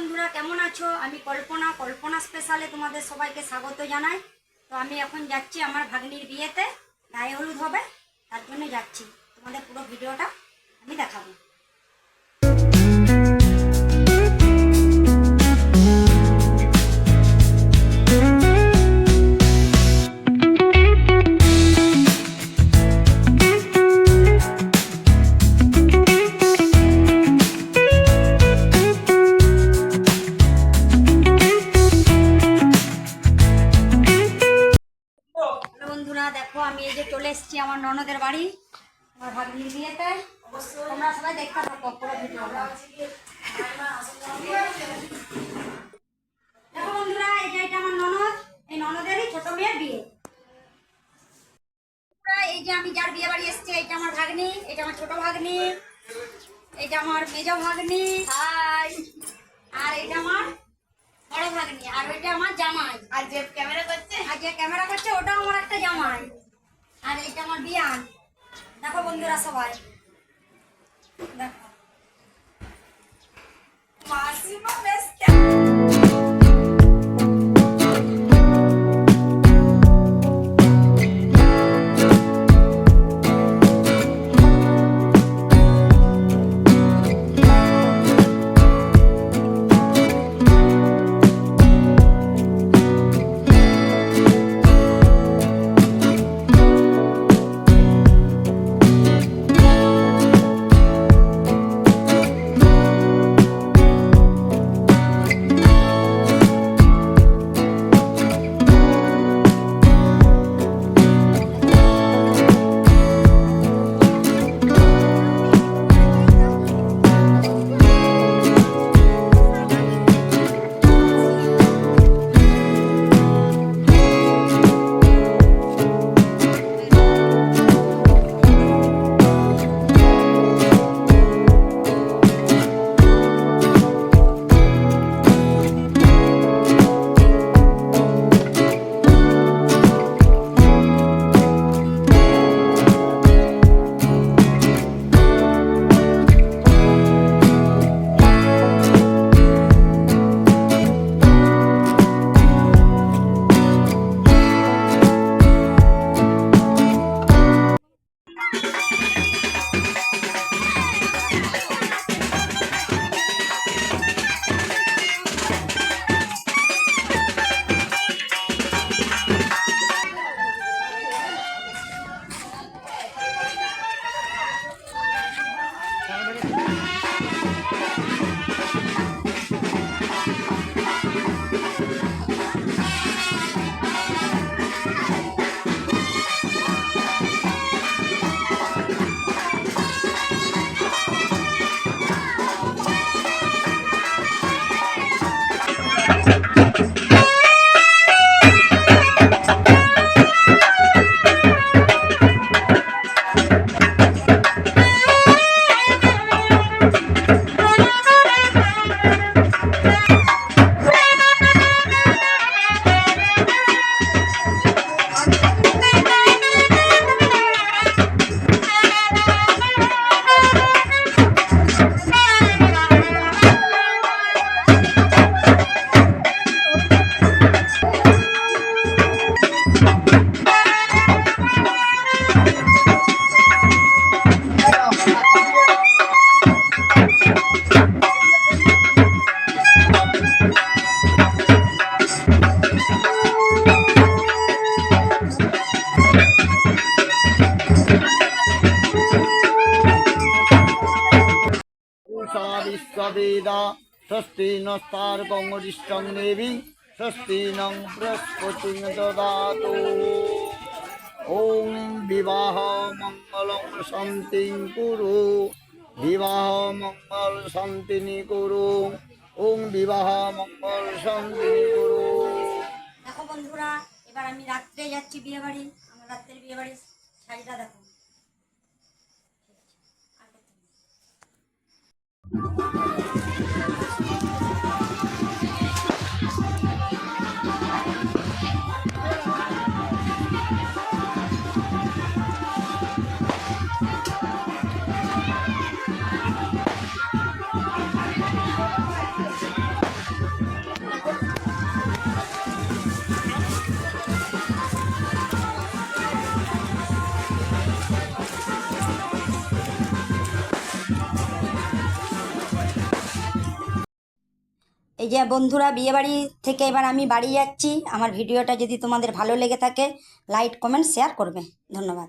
বন্ধুরা কেমন আছো? আমি কল্পনা স্পেশালে তোমাদের সবাইকে স্বাগত জানাই। তো আমি এখন যাচ্ছি আমার ভাগ্নির বিয়েতে, গায়ে হলুদ হবে, তার জন্য যাচ্ছি। তোমাদের পুরো ভিডিওটা আমি দেখাবো। বন্ধুরা দেখো, আমি এই যে চলে এসেছি আমার ননদের বাড়ি, আমার ভাগ্নির বিয়েতে। তোমরা সবাই দেখতে থাকো পুরো ভিডিওটা। দেখো বন্ধুরা, এটা আমার ননদ, এই ননদেরই ছোট মেয়ের বিয়ে। এই যে আমি যার বিয়ে বাড়ি এসেছি, এটা আমার ভাগ্নি, এটা আমার ছোট ভাগ্নি, এটা আমার মেজ ভাগ্নি, হাই, আর এটা আমার বড় ভাগ্নি, আর ওইটা আমার জামাই। আর যে ক্যামেরা করছে ওটাও আমার একটা জামাই। আর এটা আমার বিয়ান। দেখো বন্ধুরা সবাই দেখো। মাসিমা বেশ विश्ववेदा स्वस्ति नस्तार्कमरिष्टं देवी स्वस्ति नं बृहस्पतिं ददातु। ॐ विवाह मंगलं शान्तिं कुरु, विवाह मंगल शान्तिनि कुरु, ॐ विवाह मंगल शान्तिनि कुरु। দেখো বন্ধুরা, এবার আমি রাত্রে যাচ্ছি বিয়ে বাড়ি। আমার রাত্রের বিয়ে বাড়ির শাড়িটা দেখো। এই যে বন্ধুরা, বিয়েবাড়ি থেকে এবার আমি বাড়ি যাচ্ছি। আমার ভিডিওটা যদি তোমাদের ভালো লেগে থাকে, লাইক কমেন্ট শেয়ার করবে। ধন্যবাদ।